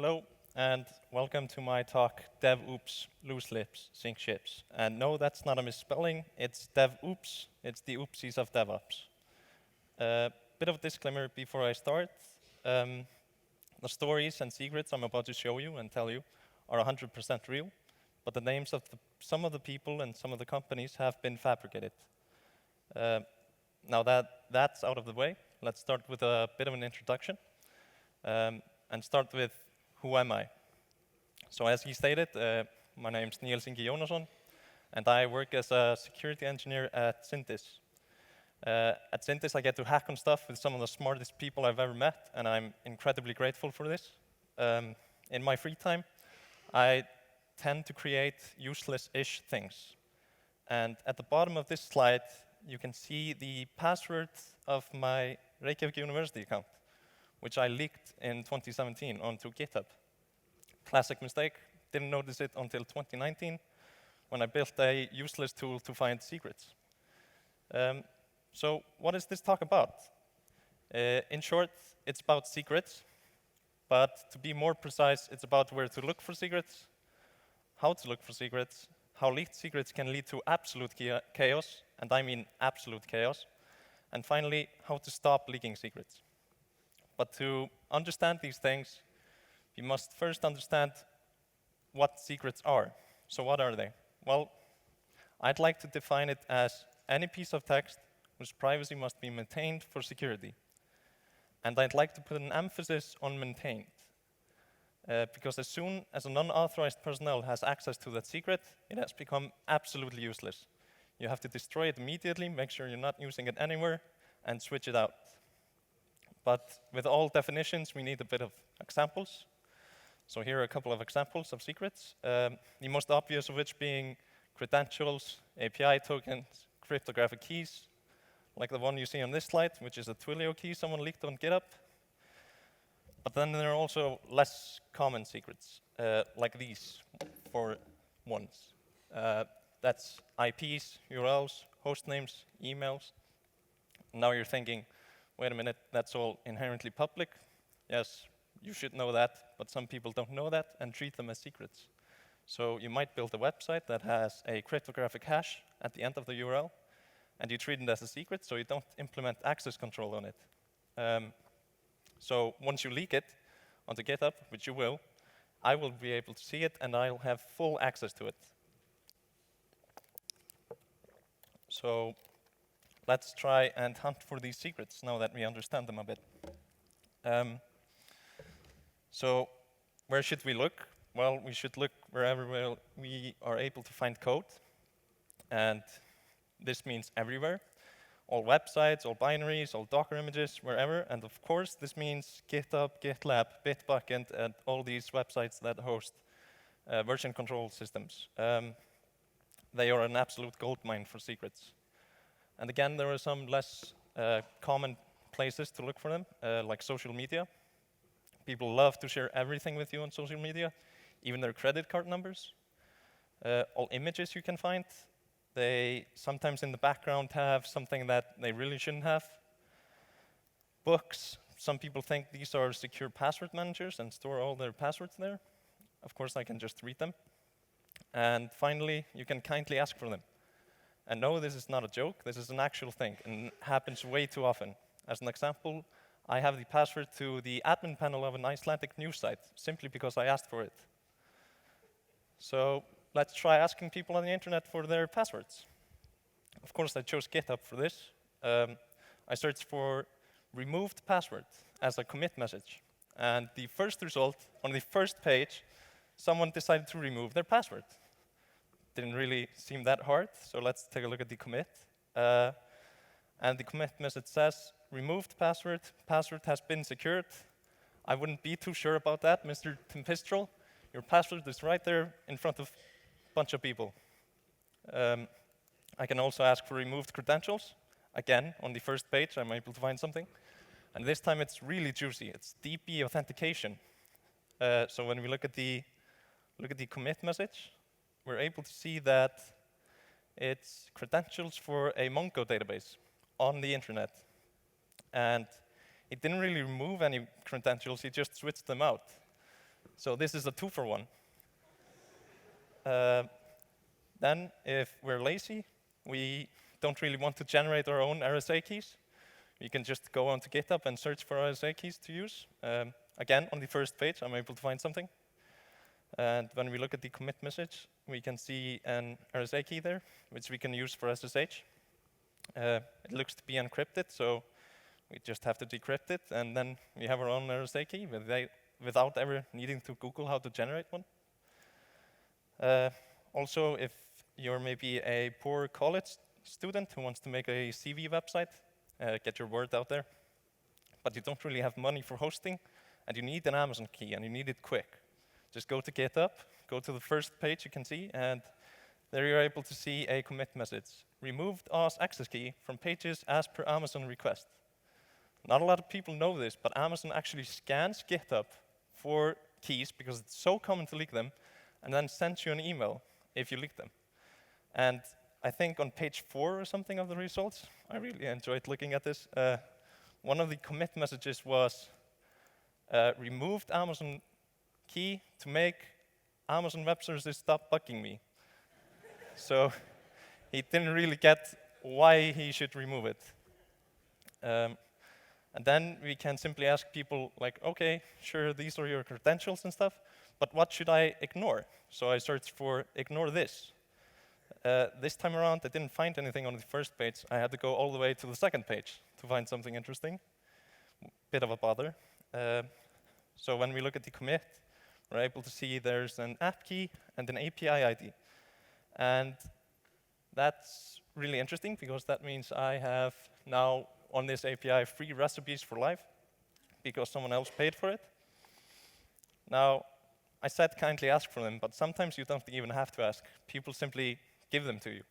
Hello, and welcome to my talk, DevOops, Loose Lips, Sink Ships. And no, that's not a misspelling, it's DevOops, it's the oopsies of DevOps. Bit of a disclaimer before I start. The stories and secrets I'm about to show you and tell you are 100% real, but the names of some of the people and some of the companies have been fabricated. Now that that's out of the way, let's start with a bit of an introduction and start with who am I? So as he stated, my name is Níels Ingi Jónasson, and I work as a security engineer at Syndis. At Syndis, I get to hack on stuff with some of the smartest people I've ever met, and I'm incredibly grateful for this. In my free time, I tend to create useless-ish things. And at the bottom of this slide, you can see the password of my Reykjavik University account, which I leaked in 2017 onto GitHub. Classic mistake, didn't notice it until 2019 when I built a useless tool to find secrets. So what is this talk about? In short, it's about secrets, but to be more precise, it's about where to look for secrets, how to look for secrets, how leaked secrets can lead to absolute chaos, and I mean absolute chaos, and finally, how to stop leaking secrets. But to understand these things, you must first understand what secrets are. So what are they? Well, I'd like to define it as any piece of text whose privacy must be maintained for security. And I'd like to put an emphasis on maintained. Because as soon as an unauthorized personnel has access to that secret, it has become absolutely useless. You have to destroy it immediately, make sure you're not using it anywhere, and switch it out. But with all definitions, we need a bit of examples. So here are a couple of examples of secrets. The most obvious of which being credentials, API tokens, cryptographic keys, like the one you see on this slide, which is a Twilio key someone leaked on GitHub. But then there are also less common secrets, like these for ones. That's IPs, URLs, host names, emails. Now you're thinking, wait a minute, that's all inherently public. Yes, you should know that, but some people don't know that and treat them as secrets. So you might build a website that has a cryptographic hash at the end of the URL, and you treat it as a secret, so you don't implement access control on it. So once you leak it onto GitHub, which you will, I will be able to see it, and I'll have full access to it. So let's try and hunt for these secrets now that we understand them a bit. So where should we look? Well, we should look wherever we are able to find code. And this means everywhere. All websites, all binaries, all Docker images, wherever. And of course, this means GitHub, GitLab, Bitbucket, and all these websites that host version control systems. They are an absolute goldmine for secrets. And again, there are some less common places to look for them, like social media. People love to share everything with you on social media, even their credit card numbers. All images you can find, they sometimes in the background have something that they really shouldn't have. Books, some people think these are secure password managers and store all their passwords there. Of course, I can just read them. And finally, you can kindly ask for them. And no, this is not a joke, this is an actual thing, and happens way too often. As an example, I have the password to the admin panel of an Icelandic news site, simply because I asked for it. So let's try asking people on the internet for their passwords. Of course, I chose GitHub for this. I searched for removed password as a commit message. And the first result, on the first page, someone decided to remove their password. Didn't really seem that hard, so let's take a look at the commit. And the commit message says, removed password, password has been secured. I wouldn't be too sure about that, Mr. Tempistrel. Your password is right there in front of a bunch of people. I can also ask for removed credentials. Again, on the first page, I'm able to find something. And this time it's really juicy. It's DP authentication. So when we look at the commit message, we're able to see that it's credentials for a Mongo database on the internet. And it didn't really remove any credentials, it just switched them out. So this is a 2-for-1. Then, if we're lazy, we don't really want to generate our own RSA keys, we can just go onto GitHub and search for RSA keys to use. Again, on the first page, I'm able to find something. And when we look at the commit message, we can see an RSA key there, which we can use for SSH. It looks to be encrypted, so we just have to decrypt it, and then we have our own RSA key without ever needing to Google how to generate one. Also, if you're maybe a poor college student who wants to make a CV website, get your word out there, but you don't really have money for hosting, and you need an Amazon key, and you need it quick. Just go to GitHub, go to the first page you can see, and there you're able to see a commit message. Removed OS access key from pages as per Amazon request. Not a lot of people know this, but Amazon actually scans GitHub for keys because it's so common to leak them, and then sends you an email if you leak them. And I think on page 4 or something of the results, I really enjoyed looking at this. One of the commit messages was removed Amazon key to make Amazon Web Services stop bugging me. So he didn't really get why he should remove it. And then we can simply ask people like, okay, sure, these are your credentials and stuff, but what should I ignore? So I searched for ignore this. This time around, I didn't find anything on the first page. I had to go all the way to the second page to find something interesting. Bit of a bother. So when we look at the commit, we're able to see there's an app key and an API ID. And that's really interesting because that means I have now on this API free recipes for life because someone else paid for it. Now, I said kindly ask for them, but sometimes you don't even have to ask. People simply give them to you,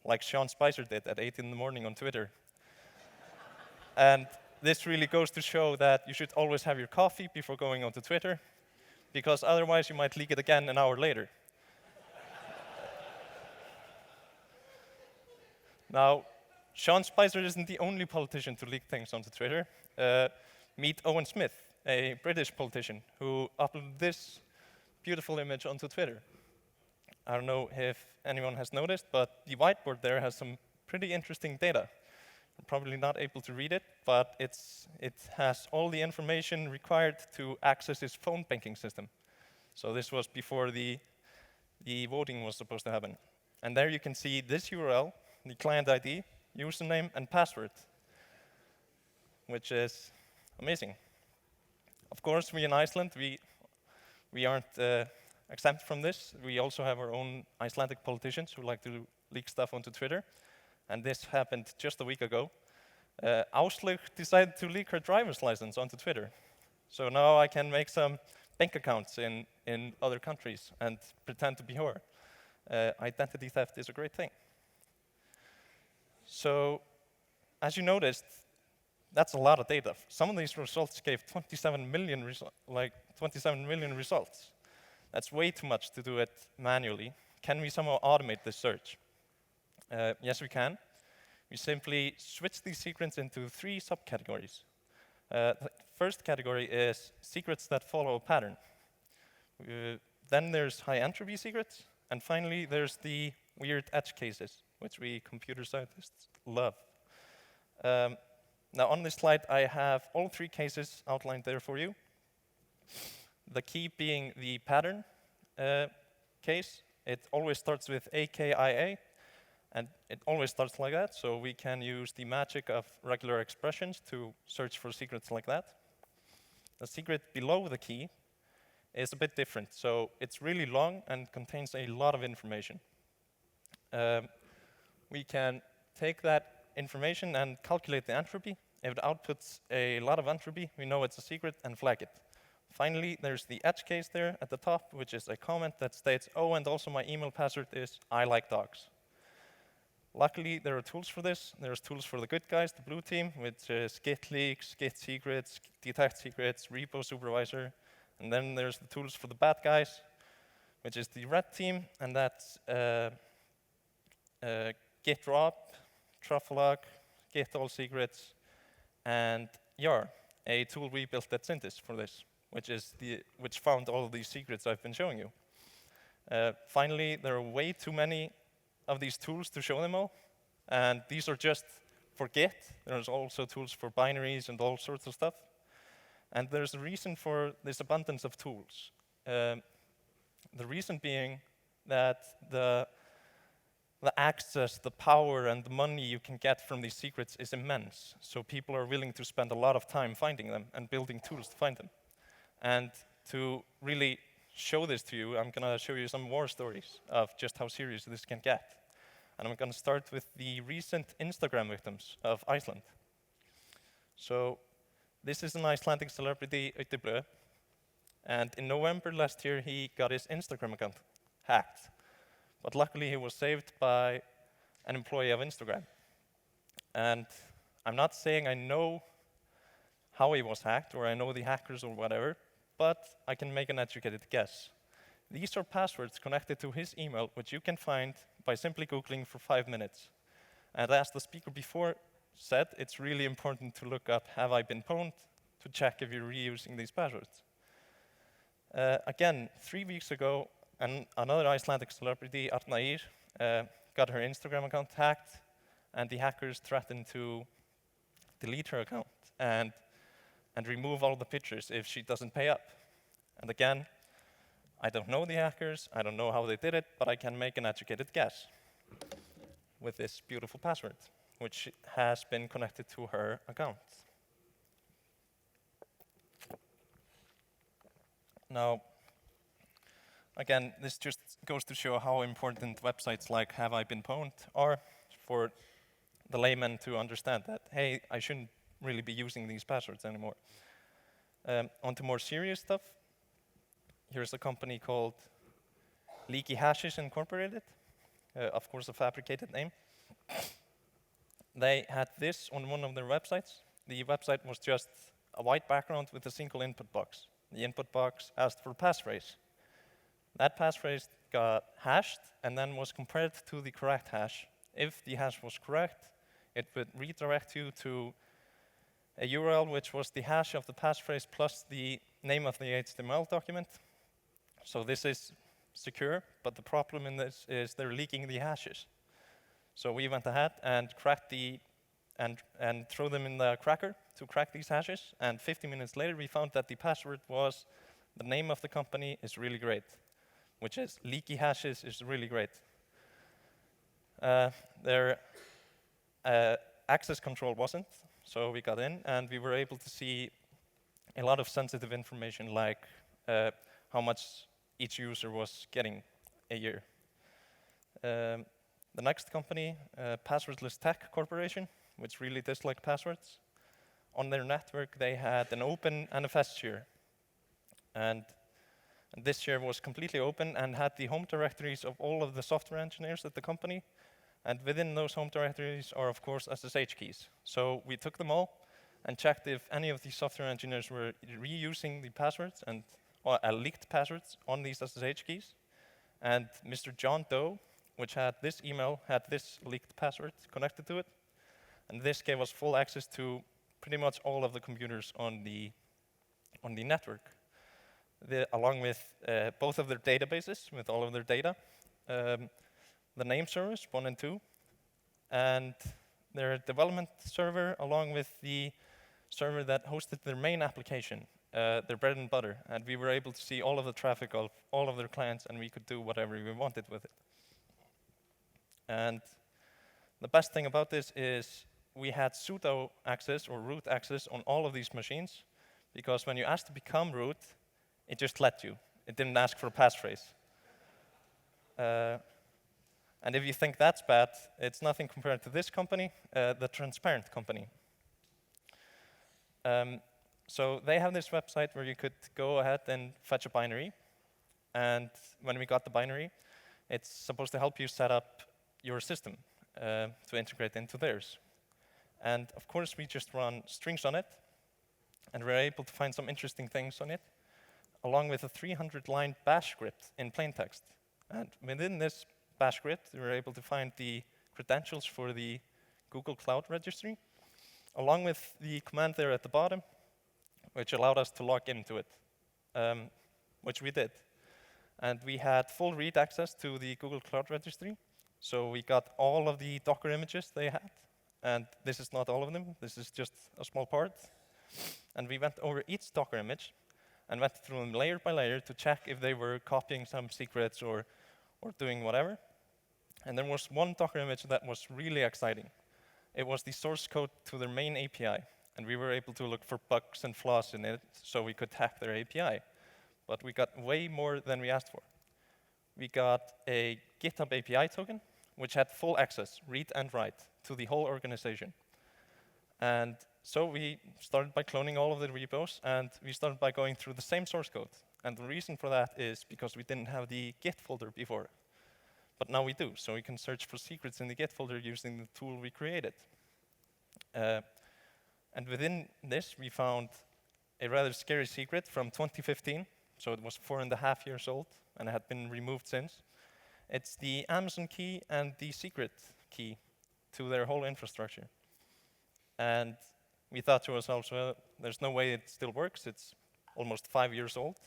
like Sean Spicer did at 8 in the morning on Twitter. And this really goes to show that you should always have your coffee before going onto Twitter, because otherwise you might leak it again an hour later. Now, Sean Spicer isn't the only politician to leak things onto Twitter. Meet Owen Smith, a British politician who uploaded this beautiful image onto Twitter. I don't know if anyone has noticed, but the whiteboard there has some pretty interesting data. I'm probably not able to read it, but it has all the information required to access his phone banking system. So this was before the voting was supposed to happen. And there you can see this URL, the client ID, username, and password, which is amazing. Of course, we in Iceland, we aren't exempt from this. We also have our own Icelandic politicians who like to leak stuff onto Twitter. And this happened just a week ago. Áslaug decided to leak her driver's license onto Twitter. So now I can make some bank accounts in other countries and pretend to be her. Identity theft is a great thing. So, as you noticed, that's a lot of data. Some of these results gave 27 million results. That's way too much to do it manually. Can we somehow automate this search? Yes, we can. We simply switch these secrets into 3 subcategories. The first category is secrets that follow a pattern. Then there's high entropy secrets. And finally, there's the weird edge cases, which we computer scientists love. Now, on this slide, I have all 3 cases outlined there for you. The key being the pattern case. It always starts with AKIA, and it always starts like that, so we can use the magic of regular expressions to search for secrets like that. The secret below the key is a bit different, so it's really long and contains a lot of information. We can take that information and calculate the entropy. If it outputs a lot of entropy, we know it's a secret and flag it. Finally, there's the edge case there at the top, which is a comment that states, oh, and also my email password is I like dogs. Luckily, there are tools for this. There's tools for the good guys, the blue team, which is git leaks, git secrets, detect secrets, repo supervisor. And then there's the tools for the bad guys, which is the red team, and that's git rob, trufflog, git all secrets, and YAR, a tool we built at Syndis for this. which found all of these secrets I've been showing you. Finally, there are way too many of these tools to show them all, and these are just for Git. There's also tools for binaries and all sorts of stuff. And there's a reason for this abundance of tools. The reason being that the access, the power, and the money you can get from these secrets is immense. So people are willing to spend a lot of time finding them and building tools to find them. And to really show this to you, I'm going to show you some war stories of just how serious this can get. And I'm going to start with the recent Instagram victims of Iceland. So this is an Icelandic celebrity, UTmessan, and in November last year he got his Instagram account hacked. But luckily he was saved by an employee of Instagram. And I'm not saying I know how he was hacked or I know the hackers or whatever, but I can make an educated guess. These are passwords connected to his email, which you can find by simply Googling for 5 minutes. And as the speaker before said, it's really important to look up, have I been pwned, to check if you're reusing these passwords. Again, 3 weeks ago, another Icelandic celebrity, Arna, got her Instagram account hacked, and the hackers threatened to delete her account and remove all the pictures if she doesn't pay up. And again, I don't know the hackers, I don't know how they did it, but I can make an educated guess with this beautiful password, which has been connected to her account. Now, again, this just goes to show how important websites like Have I Been Pwned are for the layman to understand that, hey, I shouldn't really be using these passwords anymore. On to more serious stuff. Here's a company called Leaky Hashes Incorporated, of course a fabricated name. They had this on one of their websites. The website was just a white background with a single input box. The input box asked for a passphrase. That passphrase got hashed and then was compared to the correct hash. If the hash was correct, it would redirect you to a URL which was the hash of the passphrase plus the name of the HTML document. So this is secure, but the problem in this is they're leaking the hashes. So we went ahead and cracked and threw them in the cracker to crack these hashes. And 50 minutes later, we found that the password was the name of the company is really great, which is Leaky Hashes is really great. Their access control wasn't, so we got in and we were able to see a lot of sensitive information like how much each user was getting a year. The next company, Passwordless Tech Corporation, which really dislike passwords. On their network, they had an open NFS share. And this share was completely open and had the home directories of all of the software engineers at the company. And within those home directories are, of course, SSH keys. So we took them all and checked if any of these software engineers were reusing the passwords and leaked passwords on these SSH keys. And Mr. John Doe, which had this email, had this leaked password connected to it. And this gave us full access to pretty much all of the computers on the network, along with both of their databases with all of their data, the name servers, 1 and 2, and their development server, along with the server that hosted their main application, their bread and butter. And we were able to see all of the traffic of all of their clients, and we could do whatever we wanted with it. And the best thing about this is we had sudo access or root access on all of these machines, because when you asked to become root, it just let you. It didn't ask for a passphrase. And if you think that's bad, it's nothing compared to this company, the Transparent company. So they have this website where you could go ahead and fetch a binary. And when we got the binary, it's supposed to help you set up your system to integrate into theirs. And of course, we just run strings on it, and we're able to find some interesting things on it, along with a 300-line bash script in plain text. And within this bash script, we were able to find the credentials for the Google Cloud Registry, along with the command there at the bottom, which allowed us to log into it. which we did. And we had full read access to the Google Cloud Registry. So we got all of the Docker images they had. And this is not all of them. This is just a small part. And we went over each Docker image and went through them layer by layer to check if they were copying some secrets or doing whatever. And there was one Docker image that was really exciting. It was the source code to their main API. And we were able to look for bugs and flaws in it so we could hack their API. But we got way more than we asked for. We got a GitHub API token, which had full access, read and write, to the whole organization. And so we started by cloning all of the repos, and we started by going through the same source code. And the reason for that is because we didn't have the Git folder before. But now we do, so we can search for secrets in the Git folder using the tool we created. And within this, we found a rather scary secret from 2015. So it was 4.5 years old, and it had been removed since. It's the Amazon key and the secret key to their whole infrastructure. And we thought to ourselves, well, there's no way it still works. It's almost 5 years old.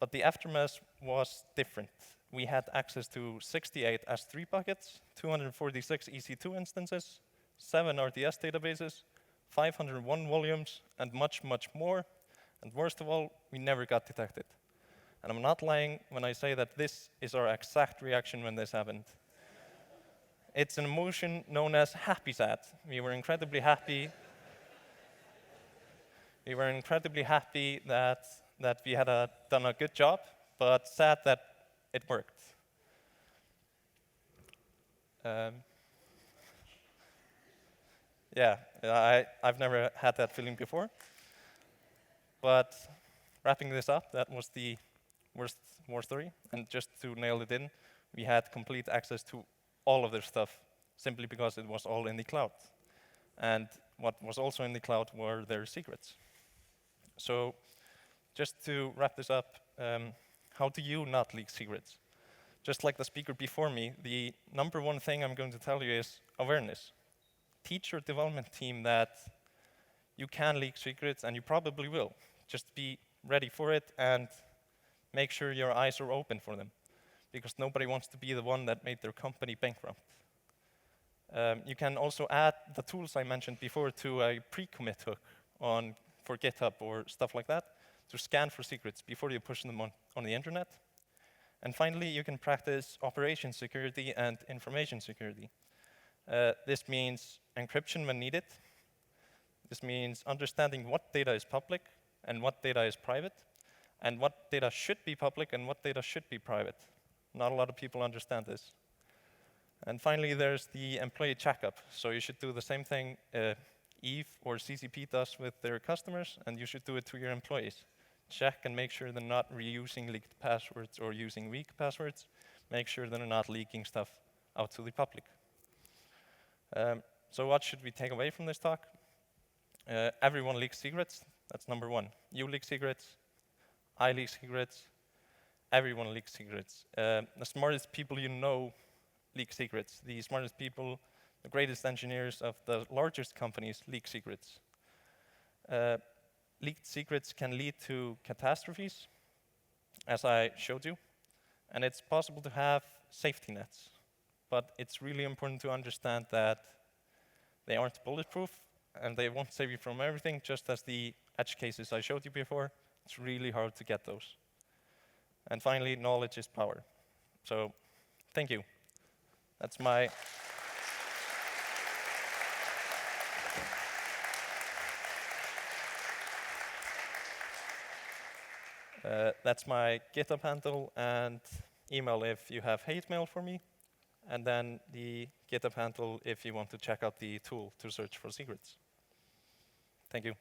But the aftermath was different. We had access to 68 S3 buckets, 246 EC2 instances, 7 RDS databases, 501 volumes, and much, much more. And worst of all, we never got detected. And I'm not lying when I say that this is our exact reaction when this happened. It's an emotion known as happy sad. We were incredibly happy. We were incredibly happy that we had done a good job, but sad that it worked. Yeah, I've never had that feeling before. But wrapping this up, that was the worst war story. And just to nail it in, we had complete access to all of their stuff simply because it was all in the cloud. And what was also in the cloud were their secrets. So just to wrap this up, how do you not leak secrets? Just like the speaker before me, the number one thing I'm going to tell you is awareness. Teach your development team that you can leak secrets, and you probably will. Just be ready for it and make sure your eyes are open for them, because nobody wants to be the one that made their company bankrupt. You can also add the tools I mentioned before to a pre-commit hook for GitHub or stuff like that to scan for secrets before you push them on the internet. And finally, you can practice operations security and information security. This means encryption when needed. This means understanding what data is public and what data is private, and what data should be public and what data should be private. Not a lot of people understand this. And finally, there's the employee checkup. So you should do the same thing Eve or CCP does with their customers, and you should do it to your employees. Check and make sure they're not reusing leaked passwords or using weak passwords. Make sure they're not leaking stuff out to the public. So what should we take away from this talk? Everyone leaks secrets. That's number one. You leak secrets. I leak secrets. Everyone leaks secrets. The smartest people you know leak secrets. The smartest people, the greatest engineers of the largest companies leak secrets. Leaked secrets can lead to catastrophes, as I showed you. And it's possible to have safety nets. But it's really important to understand that they aren't bulletproof, and they won't save you from everything, just as the edge cases I showed you before. It's really hard to get those. And finally, knowledge is power. So, thank you. That's my... that's my GitHub handle and email if you have hate mail for me. And then the GitHub handle if you want to check out the tool to search for secrets. Thank you.